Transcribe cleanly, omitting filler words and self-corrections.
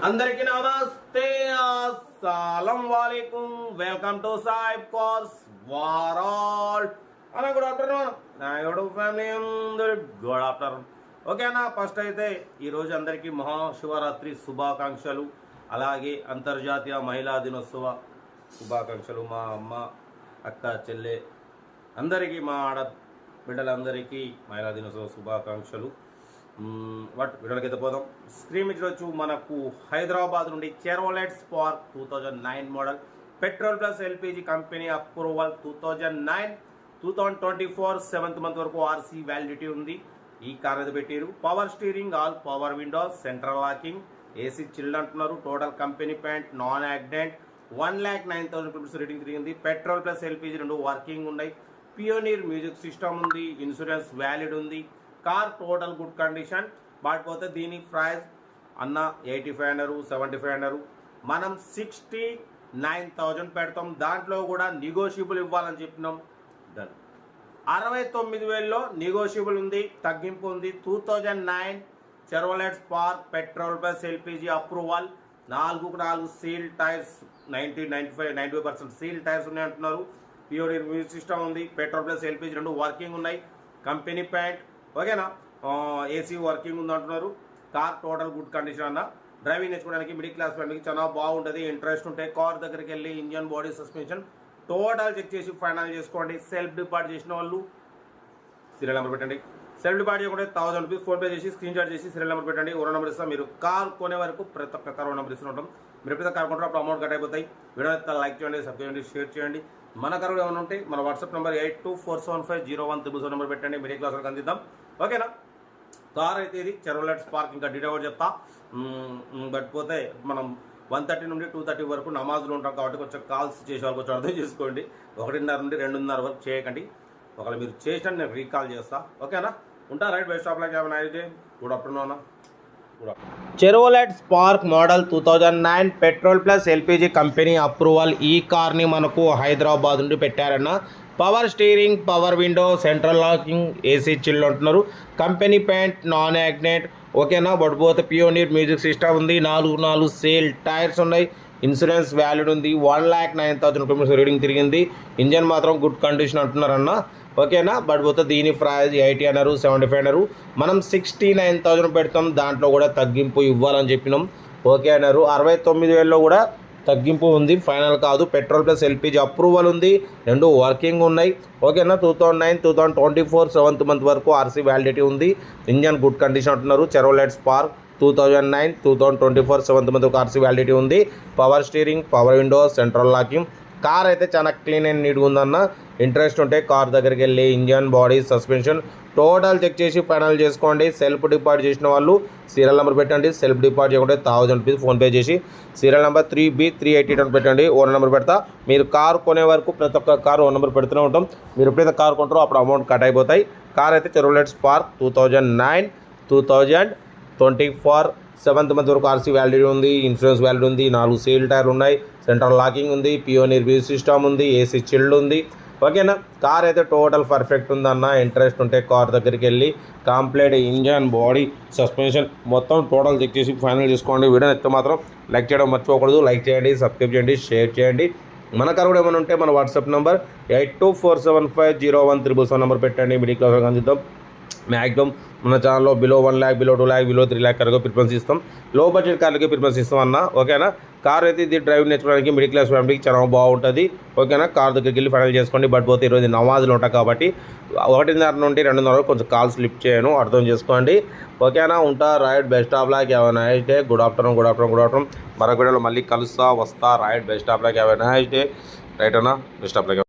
అందరికీ నమస్తే, అస్సలం వాలేకుం. Welcome to Saib cars world. అన్న గుడ్ ఆఫ్టర్నూన్. నా యూట్యూబ్ ఫ్యామిలీ అందరూ గుడ్ ఆఫ్టర్నూన్. ఓకే అన్న, ఫస్ట్ అయితే ఈరోజు అందరికీ మహాశివరాత్రి శుభాకాంక్షలు, అలాగే అంతర్జాతీయ మహిళా దినోత్సవ శుభాకాంక్షలు. మా అమ్మ, అక్క, చెల్లె అందరికీ, మా ఆడ బిడ్డలందరికీ మహిళా దినోత్సవ శుభాకాంక్షలు. వీడియోలకైతే పోదాం. స్క్రీన్ మీద చూడొచ్చు, మనకు హైదరాబాద్ నుండి Chevrolet spark 2009 model petrol plus LPG company approval 2009 2024 7th month వరకు ఆర్సీ వ్యాలిడిటీ ఉంది. ఈ కార్ అయితే పెట్టారు. Power steering, all power windows, central locking, AC chilled అంటున్నారు. Total company paint, non accident, 1,09,000 kilometres reading తిరిగింది. పెట్రోల్ ప్లస్ ఎల్పిజి రెండు working ఉన్నాయి. Pioneer music system ఉంది. ఇన్సూరెన్స్ వ్యాలిడ్ ఉంది. Car total good condition. బాటిపోతే దీని ప్రైస్ అన్న 85 అన్నారు, 75 అన్నారు. మనం 69,000 పెడతాం. దాంట్లో కూడా నెగోషియబుల్ ఇవ్వాలని చెప్పినాం. డన్. 69,000లో నెగోషియబుల్ ఉంది, తగ్గింపు ఉంది. 2009 Chevrolet spark petrol plus LPG approval, 4 seal tyres, 95% seal tyres ఉన్నాయి అంటున్నారు. పియోనీర్ మ్యూజిక్ సిస్టమ్ ఉంది. పెట్రోల్ ప్లస్ ఎల్పిజి రెండు వర్కింగ్ ఉన్నాయి. కంపెనీ ప్యాంట్ ఓకేనా, ఏసీ వర్కింగ్ ఉంది అంటున్నారు. కార్ టోటల్ గుడ్ కండిషన్ అన్న. డ్రైవింగ్ నేర్చుకోవడానికి మిడిల్ క్లాస్ ఫ్యామిలీకి చాలా బాగుంటుంది. ఇంట్రెస్ట్ ఉంటే కార్ దగ్గరికి వెళ్ళి engine, body, suspension total check చేసి ఫైనల్ చేసుకోండి. సెల్ఫ్ డిపార్ట్ చేసిన వాళ్ళు సీరియల్ నెంబర్ పెట్టండి. సెల్ఫ్ డిపార్ట్ చేయకుండా 1000 రూపీస్ ఫోన్పే చేసి స్క్రీన్ షాట్ చేసి సీరియల్ నెంబర్ పెట్టండి. ఓరో నెంబర్ ఇస్తాం. మీరు కార్ కొనే వరకు ప్రతి ఒక్క కార్ నెంబర్ ఇస్తుంటాం. మీరు ఎప్పుడైతే కార్ కొంటారో అప్పుడు అమౌంట్ కట్ అయిపోతాయి. వీడియో లైక్ చేయండి, సబ్స్క్రైబ్ చేయండి, షేర్ చేయండి. మన కారు ఏమైనా ఉంటే మన వాట్సాప్ నెంబర్ 8247501377 నెంబర్ పెట్టండి. మిడిల్ క్లాస్ వరకు అందిద్దాం. ఓకేనా. కార్ అయితే ఇది చెరోలెట్ స్పార్క్. ఇంకా డీటెయిల్ కూడా చెప్తా. బట్ పోతే మనం 1:30 నుండి 2:30 వరకు నమాజులు ఉంటాం కాబట్టి కొంచెం కాల్స్ చేసే వాళ్ళు కొంచెం అర్థం చేసుకోండి. 1:30 నుండి 2:30 వరకు చేయకండి. ఒకవేళ మీరు చేసినా నేను రీకాల్ చేస్తా. ఓకేనా. ఉంటా. Right. Best of luck. Have a nice day. Good afternoon అన్న. Chevrolet spark model 2009 petrol plus LPG company approval. ఈ కార్ని మనకు హైదరాబాద్ నుండి పెట్టారన్న. Power steering, power window, central locking, AC chilled అంటున్నారు. కంపెనీ ప్యాంట్, నాన్ యాక్సిడెంట్ ఓకేనా. బట్ పియోనీర్ మ్యూజిక్ సిస్టమ్ ఉంది. 4 seal tyres ఉన్నాయి. ఇన్సూరెన్స్ వ్యాలిడ్ ఉంది. 1,09,000 కిలోమీటర్స్ రీడింగ్ తిరిగింది. ఇంజన్ మాత్రం గుడ్ కండిషన్ అంటున్నారన్న. ఓకేనా. బట్ దీని ప్రైస్ 80 అన్నారు, 75 అన్నారు. మనం 69,000 పెడతాం. దాంట్లో కూడా తగ్గింపు ఇవ్వాలని చెప్పినాం. ఓకే అన్నారు. 69,000లో కూడా తగ్గింపు ఉంది, ఫైనల్ కాదు. పెట్రోల్ ప్లస్ ఎల్పిజి అప్రూవల్ ఉంది. రెండు వర్కింగ్ ఉన్నాయి. ఓకేనా. 2009 2024 7th మంత్ వరకు ఆర్సీ వ్యాలిడిటీ ఉంది. ఇంజన్ గుడ్ కండిషన్ అంటున్నారు. చెరోలెట్ స్పార్క్ 2009 2024 7th మంత్ వరకు ఆర్సీ వ్యాలిడిటీ ఉంది. Power steering, power windows, central locking. Car అయితే చాలా క్లీన్ అండ్ నీట్గా ఉందన్న. ఇంట్రెస్ట్ ఉంటే కార్ దగ్గరికి వెళ్ళి engine, body, suspension total check చేసి ఫైనల్ చేసుకోండి. సెల్ఫ్ డిపార్ట్ చేసిన వాళ్ళు సీరియల్ నెంబర్ పెట్టండి. సెల్ఫ్ డిపార్ట్ చేయకుంటే 1000 రూపీస్ ఫోన్పే చేసి సీరియల్ నెంబర్ 3B382 పెట్టండి. ఓన్ నెంబర్ పెడతా. మీరు కార్ కొనే వరకు ప్రతి ఒక్క కార్ ఓన్ నెంబర్ పెడుతూనే ఉంటాం. మీరు ఎప్పుడైతే కార్ కొంటారో అప్పుడు అమౌంట్ కట్ అయిపోతాయి. కార్ అయితే చెరోలెట్ స్పార్క్ 2009 2024 7th మంత్ వరకు ఆర్సీ వ్యాలిడిటీ ఉంది. ఇన్సూరెన్స్ వ్యాలిడ్ ఉంది. 4 సీల్ టైర్లు ఉన్నాయి. సెంట్రల్ లాకింగ్ ఉంది. పియోనీర్ మ్యూజిక్ సిస్టమ్ ఉంది. ఏసీ చిల్డ్ ఉంది. ఓకేనా. కార్ అయితే టోటల్ పర్ఫెక్ట్ ఉందన్న. ఇంట్రెస్ట్ ఉంటే కార్ దగ్గరికి వెళ్ళి కంప్లీట్ ఇంజన్, బాడీ, సస్పెన్షన్ మొత్తం టోటల్ చెక్ చేసి ఫైనల్ చేసుకోండి. వీడియో అయితే మాత్రం లైక్ చేయడం మర్చిపోకూడదు. లైక్ చేయండి, సబ్స్క్రైబ్ చేయండి, షేర్ చేయండి. మన కార్ కూడా ఏమైనా ఉంటే మన వాట్సాప్ నెంబర్ 8247501377 నెంబర్ పెట్టండి. మిడిల్ క్లాస్ వరకు అందిద్దాం. మ్యాక్సిమం మన ఛానల్లో below 1 lakh, below 2 lakh, below 3 lakh వరకు ప్రిఫరెన్స్ ఇస్తాం. లో బడ్జెట్ కార్లకి ప్రిఫరెన్స్ ఇస్తాం అన్న. ఓకేనా. కార్ అయితే ఇది డ్రైవింగ్ నేర్చుకోవడానికి మిడిల్ క్లాస్ ఫ్యామిలీకి చాలా బాగుంటుంది. ఓకేనా. కార్ దగ్గరికి వెళ్ళి ఫైనల్ చేసుకోండి. బట్ పోతే ఈరోజు నమాజులు ఉంటాయి కాబట్టి 1:30 నుండి 2:30 వరకు కొంచెం కాల్స్ లిఫ్ట్ చేయను, అర్థం చేసుకోండి. ఓకేనా. ఉంటా. Right. Best of luck. Have a nice day. Good afternoon. Good afternoon. Good afternoon. మరొక వీడియోలో మళ్ళీ కలుస్తా వస్తా. Right. Best of luck. Have a nice day. Right అన్న. Best of luck.